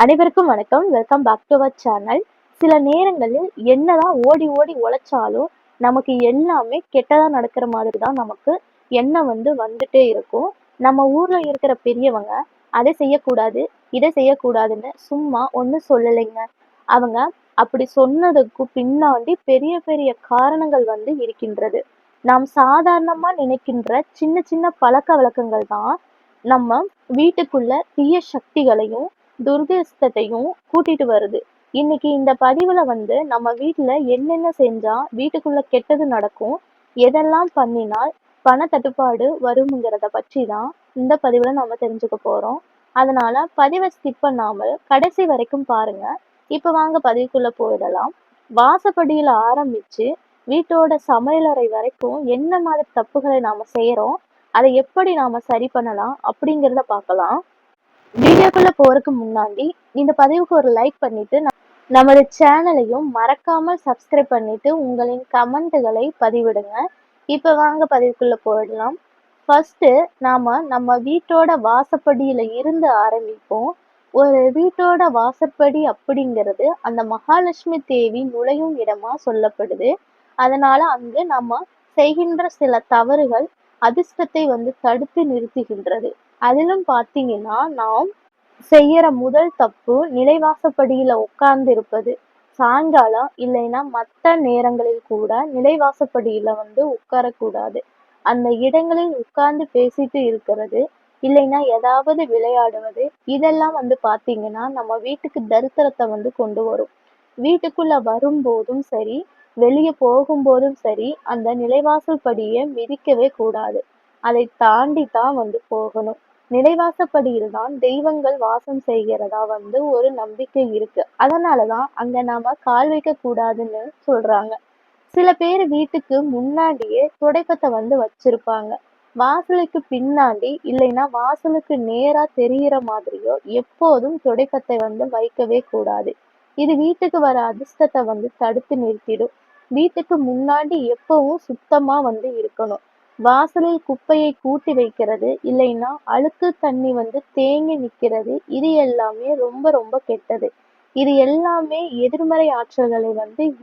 அனைவருக்கும் வணக்கம். Welcome back to our channel. சில நேரங்களில் என்னதான் ஓடி ஓடி உழைச்சாலும், நமக்கு எல்லாமே கெட்டதா நடக்கிற மாதிரி தான் நமக்கு எண்ணம் வந்துட்டே இருக்கும். நம்ம ஊர்ல இருக்கிற பெரியவங்க, அதை செய்யக்கூடாது, இதை செய்யக்கூடாதுன்னு சும்மா ஒண்ணும் சொல்லலைங்க. அவங்க அப்படி சொன்னதுக்கு பின்னாடி பெரிய பெரிய காரணங்கள் இருக்கின்றது. நாம் சாதாரணமா நினைக்கின்ற சின்ன சின்ன பழக்கவழக்கங்கள் தான் நம்ம வீட்டுக்குள்ள தீய சக்திகளையும் துர்திஷ்டத்தையும் கூட்டிட்டு வருது. இன்னைக்கு இந்த பதிவுல நம்ம வீட்ல என்னென்ன செஞ்சா வீட்டுக்குள்ள கெட்டது நடக்கும், எதெல்லாம் பண்ணினால் பண தட்டுப்பாடு வரும்ங்கிறத பற்றி தான் இந்த பதிவுல நம்ம தெரிஞ்சுக்க போறோம். அதனால பதிவை ஸ்கிப் பண்ணாமல் கடைசி வரைக்கும் பாருங்க. இப்ப வாங்க பதிவுக்குள்ள போயிடலாம். வாசப்படியில ஆரம்பிச்சு வீட்டோட சமையலறை வரைக்கும் என்ன மாதிரி தப்புகளை நாம செய்யறோம், அதை எப்படி நாம சரி பண்ணலாம் அப்படிங்கிறத பார்க்கலாம். வீடியோக்குள்ள போறதுக்கு முன்னாடி இந்த பதிவுக்கு ஒரு லைக் பண்ணிட்டு நமது சேனலையும் மறக்காமல் சப்ஸ்கிரைப் பண்ணிட்டு உங்களின் கமெண்ட்டுகளை பதிவிடுங்க. இப்ப வாங்க பதிவுக்குள்ள போயிடலாம். ஃபர்ஸ்ட் நம்ம வீட்டோட வாசப்படியில இருந்து ஆரம்பிப்போம். ஒரு வீட்டோட வாசப்படி அப்படிங்கிறது அந்த மகாலட்சுமி தேவி நுழையும் இடமா சொல்லப்படுது. அதனால அங்கு நம்ம செய்கின்ற சில தவறுகள் அதிர்ஷ்டத்தை தடுத்து நிறுத்துகின்றது. அதிலும் பார்த்தீங்கன்னா, நாம் செய்யற முதல் தப்பு நிலைவாசப்படியில உட்கார்ந்து இருப்பது. சாயங்காலம் இல்லைன்னா மற்ற நேரங்களில் கூட நிலைவாசப்படியில உட்காரக்கூடாது. அந்த இடங்களில் உட்கார்ந்து பேசிட்டு இருக்கிறது, இல்லைன்னா ஏதாவது விளையாடுவது, இதெல்லாம் பார்த்தீங்கன்னா நம்ம வீட்டுக்கு தரித்திரத்தை கொண்டு வரும். வீட்டுக்குள்ள வரும்போதும் சரி, வெளியே போகும்போதும் சரி, அந்த நிலைவாசல் படியை மிதிக்கவே கூடாது. அதை தாண்டி தான் போகணும். நிலைவாசப்படியில் தான் தெய்வங்கள் வாசம் செய்கிறதா ஒரு நம்பிக்கை இருக்கு. அதனாலதான் அங்க நாம கால் வைக்க கூடாதுன்னு சொல்றாங்க. சில பேர் வீட்டுக்கு முன்னாடியே துடைப்பத்தை வச்சிருப்பாங்க. வாசலுக்கு பின்னாடி இல்லைன்னா வாசலுக்கு நேரா தெரிகிற மாதிரியோ எப்போதும் துடைப்பத்தை வைக்கவே கூடாது. இது வீட்டுக்கு வர அதிர்ஷ்டத்தை தடுத்து நிறுத்திடும். வீட்டுக்கு முன்னாடி எப்பவும் சுத்தமா இருக்கணும். வாசலில் குப்பையை கூட்டி வைக்கிறது, இல்லைன்னா அழுக்கு தண்ணி தேங்கி நிக்கிறது, இது எல்லாமே ரொம்ப ரொம்ப கெட்டது. இது எல்லாமே எதிர்மறை ஆற்றல்களை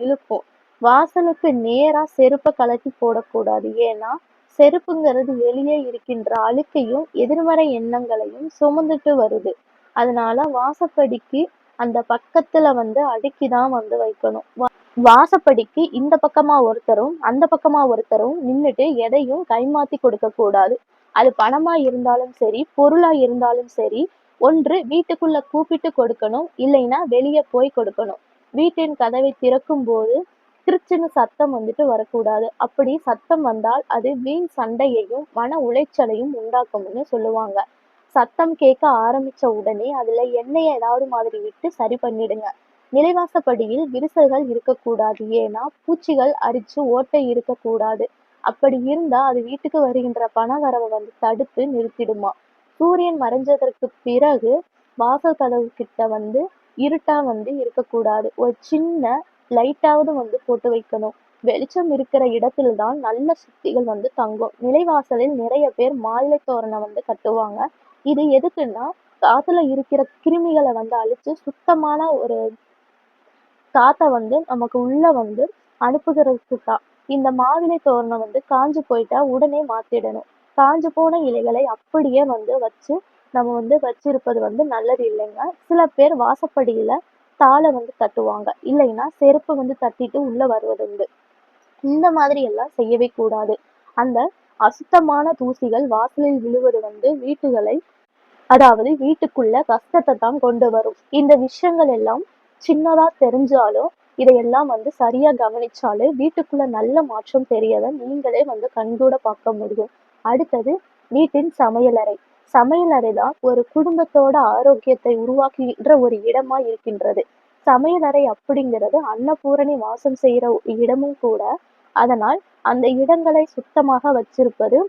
இழுக்கும். வாசலுக்கு நேரா செருப்பை கழட்டி போடக்கூடாது. ஏன்னா செருப்புங்கிறது வெளியே இருக்கின்ற அழுக்கையும் எதிர்மறை எண்ணங்களையும் சுமந்துட்டு வருது. அதனால வாசப்படிக்கு அந்த பக்கத்துல அடுக்கிதான் வைக்கணும். வாசப்படிக்கு இந்த பக்கமா ஒருத்தரும் அந்த பக்கமா ஒருத்தரும் நின்னுட்டு எதையும் கைமாத்தி கொடுக்க கூடாது. அது பணமா இருந்தாலும் சரி, பொருளா இருந்தாலும் சரி, ஒன்று வீட்டுக்குள்ள கூப்பிட்டு கொடுக்கணும், இல்லைன்னா வெளியே போய் கொடுக்கணும். வீட்டின் கதவை திறக்கும் போது திருச்சின்னு சத்தம் வரக்கூடாது. அப்படி சத்தம் வந்தால் அது வீண் சண்டையையும் மன உளைச்சலையும் உண்டாக்கும்னு சொல்லுவாங்க. சத்தம் கேட்க ஆரம்பிச்ச உடனே அதுல எண்ணெயை ஏதாவது மாதிரி விட்டு சரி பண்ணிடுங்க. நிலைவாசப்படியில் விரிசல்கள் இருக்கக்கூடாது. ஏன்னா பூச்சிகள் அரிச்சு ஓட்டை இருக்கக்கூடாது. அப்படி இருந்தா அது வீட்டுக்கு வருகின்ற பண வரவை தடுத்து நிறுத்திடுமா. சூரியன் மறைஞ்சதற்கு பிறகு வாசல் கதவு கிட்ட இருட்டா இருக்கக்கூடாது. ஒரு சின்ன லைட்டாவது போட்டு வைக்கணும். வெளிச்சம் இருக்கிற இடத்துல தான் நல்ல சக்திகள் தங்கும். நிலைவாசலில் நிறைய பேர் மாலை தோரணை கட்டுவாங்க. இது எதுக்குன்னா காத்துல இருக்கிற கிருமிகளை அழிச்சு சுத்தமான ஒரு காத்த நமக்கு உள்ள அனுப்புகிறதுக்கு தான். இந்த மாவிலை தோரணம் காஞ்சு போயிட்டா உடனே மாத்திடணும். காஞ்சு போன இலைகளை அப்படியே வச்சு நம்ம வச்சிருப்பது நல்லது இல்லைங்க. சில பேர் வாசப்படியில தாளை தட்டுவாங்க, இல்லைன்னா செருப்பு தட்டிட்டு உள்ள வருவதுண்டு. இந்த மாதிரி எல்லாம் செய்யவே கூடாது. அந்த அசுத்தமான தூசிகள் வாசலில் விழுவது வீட்டுகளை, அதாவது வீட்டுக்குள்ள கஷ்டத்தை தான் கொண்டு வரும். இந்த விஷயங்கள் எல்லாம் சின்னதா தெரிஞ்சாலும் இதையெல்லாம் சரியா கவனிச்சாலே வீட்டுக்குள்ள நல்ல மாற்றம் தெரியத நீங்களே கண்கூட பார்க்க முடியும். அடுத்தது வீட்டின் சமையலறை. சமையலறை தான் ஒரு குடும்பத்தோட ஆரோக்கியத்தை உருவாக்குகின்ற ஒரு இடமா இருக்கின்றது. சமையலறை அப்படிங்கிறது அன்னபூரணி வாசம் செய்யற இடமும் கூட. அதனால் அந்த இடங்களை சுத்தமாக வச்சிருப்பது,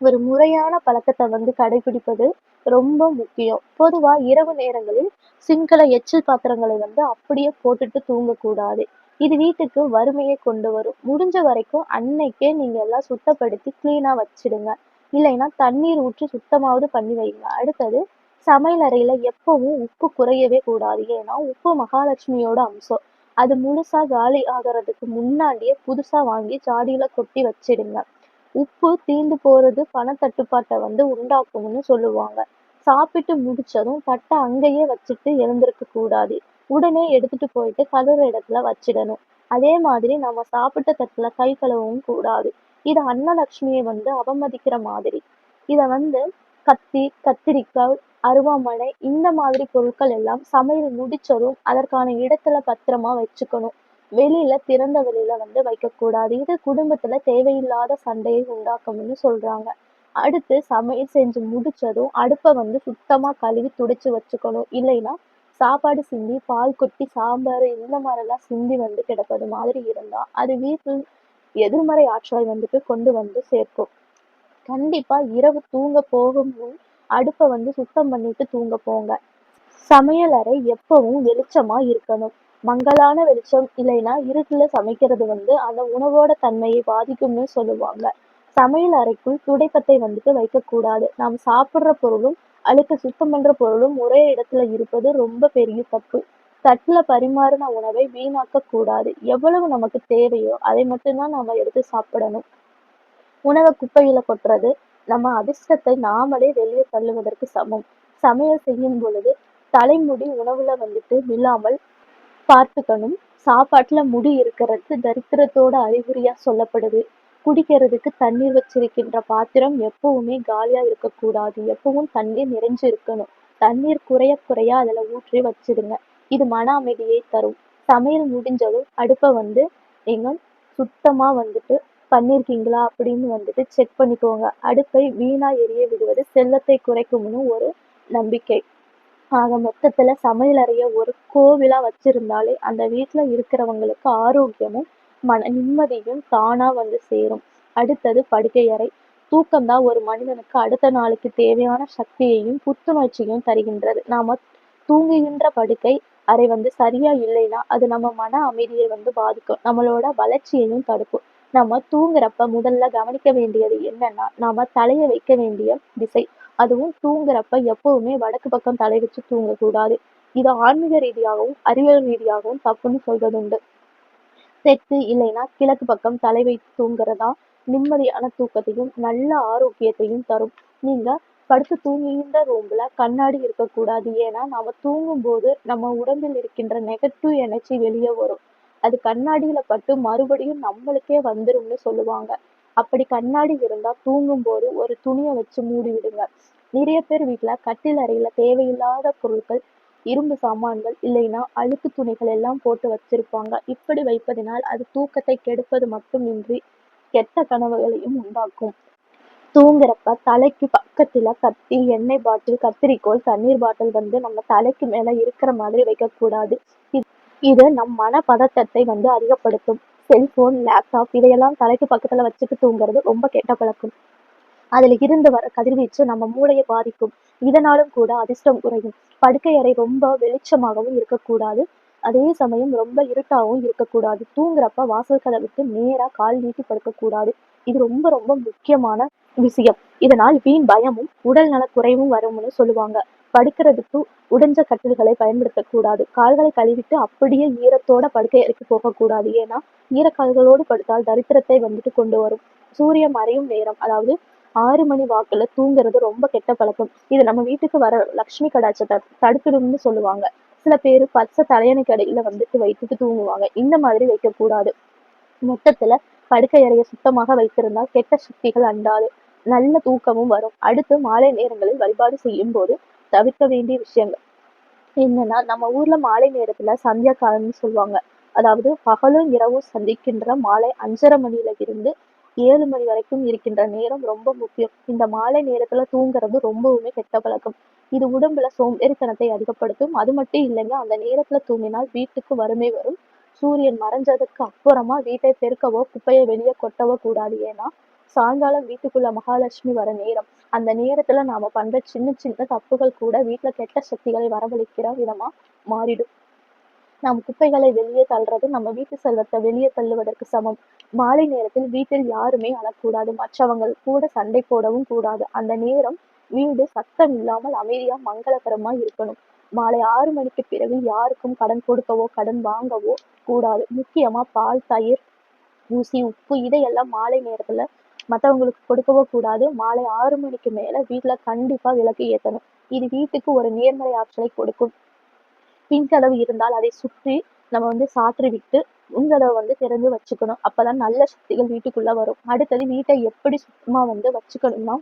ஒரு முறையான பழக்கத்தை கடைபிடிப்பது ரொம்ப முக்கியம். பொதுவா இரவு நேரங்களில் சிங்கள எச்சில் பாத்திரங்களை அப்படியே போட்டுட்டு தூங்கக்கூடாது. இது வீட்டுக்கு வறுமையை கொண்டு வரும். முடிஞ்ச வரைக்கும் அன்னைக்கே நீங்க எல்லாம் சுத்தப்படுத்தி கிளீனா வச்சிடுங்க. இல்லைன்னா தண்ணீர் ஊற்றி சுத்தமாவது பண்ணி வைங்க. அடுத்தது சமையல் அறையில எப்பவும் உப்பு குறையவே கூடாது. ஏன்னா, உப்பு மகாலட்சுமியோட அம்சம். அது முழுசா காலி ஆகறதுக்கு முன்னாடியே புதுசா வாங்கி ஜாடியில கொட்டி வச்சிடுங்க. உப்பு தீந்து போறது பணத்தட்டுப்பாட்ட உண்டாக்கும்னு சொல்லுவாங்க. சாப்பிட்டு முடிச்சதும் தட்ட அங்கேயே வச்சுட்டு எழுந்திருக்க கூடாது. உடனே எடுத்துட்டு போயிட்டு கழுவுற இடத்துல வச்சிடணும். அதே மாதிரி நம்ம சாப்பிட்ட தட்டுல கை கழுவவும் கூடாது. இது அன்னலட்சுமியை அவமதிக்கிற மாதிரி. இத கத்தி, கத்திரிக்காய், அருவாமனை இந்த மாதிரி பொருட்கள் எல்லாம் சமையல் முடிச்சதும் அதற்கான இடத்துல பத்திரமா வச்சுக்கணும். வெளியில திறந்த வெளியில வைக்கக்கூடாது. இது குடும்பத்துல தேவையில்லாத சண்டையை உண்டாக்கும்னு சொல்றாங்க. அடுத்து சமையல் செஞ்சு முடிச்சதும் அடுப்ப சுத்தமா கழுவி துடைச்சு வச்சுக்கணும். இல்லைன்னா சாப்பாடு சிந்தி, பால் கொட்டி, சாம்பார் இந்த மாதிரிலாம் சிந்தி கிடப்பது மாதிரி இருந்தா அது வீட்டில் எதிர்மறை ஆற்றலை கொண்டு சேர்க்கும். கண்டிப்பா இரவு தூங்க போகும் முன் அடுப்ப சுத்தம் பண்ணிட்டு தூங்க போங்க. சமையலறை எப்பவும் வெளிச்சமா இருக்கணும். மங்கலான வெளிச்சம் இல்லைன்னா இருட்டுல சமைக்கிறது அந்த உணவோட தன்மையை பாதிக்கும்னு சொல்லுவாங்க. சமையல் அறைக்குள் துடைப்பத்தை வைக்கக்கூடாது. நாம் சாப்பிடுற பொருளும் அழுக்கு சுத்தம் பண்ற பொருளும் ஒரே இடத்துல இருப்பது ரொம்ப பெரிய தப்பு. தட்டுல பரிமாறின உணவை வீணாக்க கூடாது. எவ்வளவு நமக்கு தேவையோ அதை மட்டும்தான் நாம எடுத்து சாப்பிடணும். உணவை குப்பையில கொட்டுறது நம்ம அதிர்ஷ்டத்தை நாமளே வெளியே தள்ளுவதற்கு சமம். சமையல் செய்யும் பொழுது தலைமுடி உணவுல விழாமல் பார்த்துக்கணும். சாப்பாட்டுல முடி இருக்கிறது தரித்திரத்தோட அறிகுறியா சொல்லப்படுது. குடிக்கிறதுக்கு தண்ணீர் வச்சிருக்கின்ற பாத்திரம் எப்பவுமே காலியா இருக்கக்கூடாது. எப்பவும் தண்ணீர் நிறைஞ்சு இருக்கணும். தண்ணீர் குறைய குறைய அதுல ஊற்றி வச்சிடுங்க. இது மன அமைதியை தரும். சமையல் முடிஞ்சதும் அடுப்பை நீங்க சுத்தமா பண்ணிருக்கீங்களா அப்படின்னு செக் பண்ணிக்கோங்க. அடுப்பை வீணா எரிய விடுவது செல்லத்தை குறைக்கும்னு ஒரு நம்பிக்கை. ஆக மொத்தத்துல சமையல் அறைய ஒரு கோவிலா வச்சிருந்தாலே அந்த வீட்டுல இருக்கிறவங்களுக்கு ஆரோக்கியமும் மன நிம்மதியும் தானா சேரும். அடுத்தது படுக்கை அறை. தூக்கம்தான் ஒரு மனிதனுக்கு அடுத்த நாளுக்கு தேவையான சக்தியையும் புத்துணர்ச்சியும் தருகின்றது. நாம தூங்குகின்ற படுக்கை அறை சரியா இல்லைன்னா அது நம்ம மன அமைதியை பாதிக்கும். நம்மளோட வளர்ச்சியையும் தடுக்கும். நம்ம தூங்குறப்ப முதல்ல கவனிக்க வேண்டியது என்னன்னா, நாம தலைய வைக்க வேண்டிய திசை. அதுவும் தூங்குறப்ப எப்பவுமே வடக்கு பக்கம் தலை வச்சு தூங்கக்கூடாது. இது ஆன்மீக ரீதியாகவும் அறிவியல் ரீதியாகவும் தப்புன்னு சொல்றதுண்டு. தெற்கு இல்லைன்னா கிழக்கு பக்கம் தலை வைத்து தூங்குறதா நிம்மதியான தூக்கத்தையும் நல்ல ஆரோக்கியத்தையும் தரும். நீங்க படுத்து தூங்குகின்ற ரூம்ல கண்ணாடி இருக்கக்கூடாது. ஏன்னா நாம தூங்கும் போது நம்ம உடம்பில் இருக்கின்ற நெகட்டிவ் எனர்ஜி வெளியே வரும். அது கண்ணாடியில பட்டு மறுபடியும் நம்மளுக்கே வந்துரும்னு சொல்லுவாங்க. அப்படி கண்ணாடி இருந்தா தூங்கும் போது ஒரு துணியை வச்சு மூடி விடுங்க. நிறைய பேர் வீட்டுல கட்டில் அறையில தேவையில்லாத பொருட்கள், இரும்பு சாமான்கள் இல்லைன்னா அழுக்கு துணிகள் எல்லாம் போட்டு வச்சிருப்பாங்க. இப்படி வைப்பதினால் அது தூக்கத்தை கெடுப்பது மட்டுமின்றி கெட்ட கனவுகளையும் உண்டாக்கும். தூங்குறப்ப தலைக்கு பக்கத்துல கத்தி, எண்ணெய் பாட்டில், கத்திரிக்கோல், தண்ணீர் பாட்டில் நம்ம தலைக்கு மேல இருக்கிற மாதிரி வைக்கக்கூடாது. இது நம் மன பதட்டத்தை அதிகப்படுத்தும். செல்போன், லேப்டாப் இதையெல்லாம் தலைக்கு பக்கத்துல வச்சுட்டு தூங்குறது ரொம்ப கெட்ட பழக்கம். அதுல இருந்து வர கதிர்வீச்சு நம்ம மூளையை பாதிக்கும். இதனாலும் கூட அதிர்ஷ்டம் குறையும். படுக்கை அறை ரொம்ப வெளிச்சமாகவும் இருக்கக்கூடாது. அதே சமயம் ரொம்ப இருட்டாகவும் இருக்கக்கூடாது. தூங்குறப்ப வாசல் கதவுக்கு நேரா கால் நீட்டி படுக்கக்கூடாது. இது ரொம்ப ரொம்ப முக்கியமான விஷயம். இதனால் வீண் பயமும் உடல் நல குறைவும் வரும்னு சொல்லுவாங்க. படுக்கிறதுக்கு உடைஞ்ச கட்டில்களை பயன்படுத்தக்கூடாது. கால்களை கழுவிட்டு அப்படியே ஈரத்தோட படுக்கை அறைக்கு போகக்கூடாது. ஏன்னா ஈரக்கால்களோடு படுத்தால் தரித்திரத்தை கொண்டு வரும். சூரியன் மறையும் நேரம், அதாவது 6 மணி வாக்குல தூங்குறது ரொம்ப கெட்ட பழக்கம். இது நம்ம வீட்டுக்கு வர லட்சுமி கடாட்சத்தை தடுத்துடும்னு சொல்லுவாங்க. சில பேர் பச்சை தலையணைக்கு அடியில வைத்துட்டு தூங்குவாங்க. இந்த மாதிரி வைக்கக்கூடாது. மொத்தத்துல படுக்கை அறையை சுத்தமாக வைத்திருந்தால் கெட்ட சக்திகள் அண்டாது. நல்ல தூக்கமும் வரும். அடுத்து மாலை நேரங்களில் வழிபாடு செய்யும் போது தவிர்க்க வேண்டிய விஷயங்கள் என்னன்னா, நம்ம ஊர்ல மாலை நேரத்துல சந்தியா காலம்னு சொல்லுவாங்க. அதாவது பகலும் இரவும் சந்திக்கின்ற மாலை 5:30 மணியில இருந்து 7 மணி வரைக்கும் இருக்கின்ற நேரம் ரொம்ப முக்கியம். இந்த மாலை நேரத்துல தூங்குறது ரொம்பவுமே கெட்ட பழக்கம். இது உடம்புல சோம்பேறித்தனத்தை அதிகப்படுத்தும். அது மட்டும் இல்லைங்க, அந்த நேரத்துல தூங்கினால் வீட்டுக்கு வறுமை வரும். சூரியன் மறைஞ்சதுக்கு அப்புறமா வீட்டை பெருக்கவோ குப்பையை வெளியே கொட்டவோ கூடாது. ஏன்னா சாயங்காலம் வீட்டுக்குள்ள மகாலட்சுமி வர நேரம். அந்த நேரத்துல நாம பண்ற சின்ன சின்ன தப்புகள் கூட வீட்டுல கெட்ட சக்திகளை வரவழைக்கிற விதமா மாறிடும். நாம் குப்பைகளை வெளியே தள்ளுறது நம்ம வீட்டு செல்வத்தை வெளியே தள்ளுவதற்கு சமம். மாலை நேரத்தில் வீட்டில் யாருமே அழக்கூடாது. மற்றவங்க கூட சண்டை போடவும் கூடாது. அந்த நேரம் வீடு சத்தம் இல்லாமல் அமைதியா மங்களகரமா இருக்கணும். மாலை 6 மணிக்கு பிறகு யாருக்கும் கடன் கொடுக்கவோ கடன் வாங்கவோ கூடாது. முக்கியமா பால், தயிர், ஊசி, உப்பு இதையெல்லாம் மாலை நேரத்துல மத்தவங்களுக்கு கொடுக்கவோ கூடாது. மாலை 6 மணிக்கு மேல வீட்டுல கண்டிப்பா விளக்கு ஏத்தணும். இது வீட்டுக்கு ஒரு நேர்மறை ஆற்றலை கொடுக்கும். பின்கதவு இருந்தால் அதை சுற்றி நம்ம சாற்றி விட்டு முன்கதவை திறந்து வச்சுக்கணும். அப்பதான் நல்ல சக்திகள் வீட்டுக்குள்ள வரும். அடுத்தது வீட்டை எப்படி சுத்தமா வச்சுக்கணும்னா,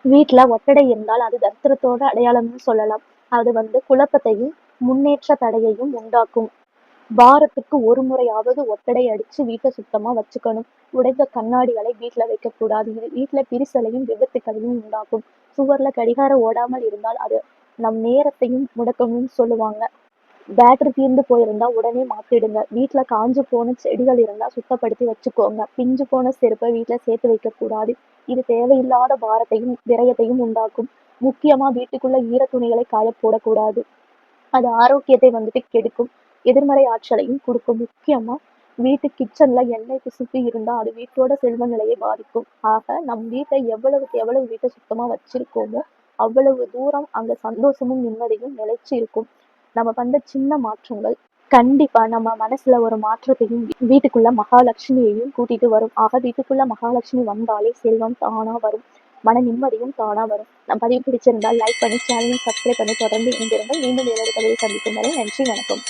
வீட்டுல ஒட்டடை இருந்தால் அது தரித்திரத்தோட அடையாளம்னு சொல்லலாம். அது குழப்பத்தையும் முன்னேற்ற தடையையும் உண்டாக்கும். வாரத்துக்கு ஒரு முறையாவது ஒட்டடை அடிச்சு வீட்டை சுத்தமா வச்சுக்கணும். உடைந்த கண்ணாடிகளை வீட்டுல வைக்கக்கூடாது. இது வீட்டுல பிரிசலையும் விபத்துக்களையும் உண்டாக்கும். சுவர்ல கடிகாரம் ஓடாமல் இருந்தால் அது நம் நேரத்தையும் முடக்கணும்னு சொல்லுவாங்க. பேட்டரி தீர்ந்து போயிருந்தா உடனே மாத்திடுங்க. வீட்டுல காஞ்சு போன செடிகள் இருந்தா சுத்தப்படுத்தி வச்சுக்கோங்க. பிஞ்சு போன செருப்பை வீட்டுல சேர்த்து வைக்க கூடாது. இது தேவையில்லாத பாரத்தையும் விரயத்தையும் உண்டாக்கும். முக்கியமா வீட்டுக்குள்ள ஈர துணிகளை காய போடக்கூடாது. அது ஆரோக்கியத்தை கெடுக்கும். எதிர்மறை ஆற்றலையும் கொடுக்கும். முக்கியமா வீட்டு கிச்சன்ல எண்ணெய் பிசுக்கு இருந்தா அது வீட்டோட செல்வ நிலையை பாதிக்கும். ஆக நம் வீட்டை எவ்வளவுக்கு எவ்வளவு வீட்டை சுத்தமா வச்சிருக்கோமோ அவ்வளவு தூரம் அங்க சந்தோஷமும் நிம்மதியும் நிலைச்சு இருக்கும். நம்ம பண்ற சின்ன மாற்றங்கள் கண்டிப்பா நம்ம மனசுல ஒரு மாற்றத்தையும் வீட்டுக்குள்ள மகாலட்சுமியையும் கூட்டிட்டு வரும். ஆக வீட்டுக்குள்ள மகாலட்சுமி வந்தாலே செல்வம் தானா வரும். மன நிம்மதியும் தானா வரும். நம்ம பதிவு பிடிச்சிருந்தால் லைக் பண்ணி சேனலையும் சப்ஸ்கிரைப் பண்ணி தொடர்ந்து இணைந்திருங்கள். மீண்டும் வேறொரு பதிவை சந்திக்கும் வரை நன்றி, வணக்கம்.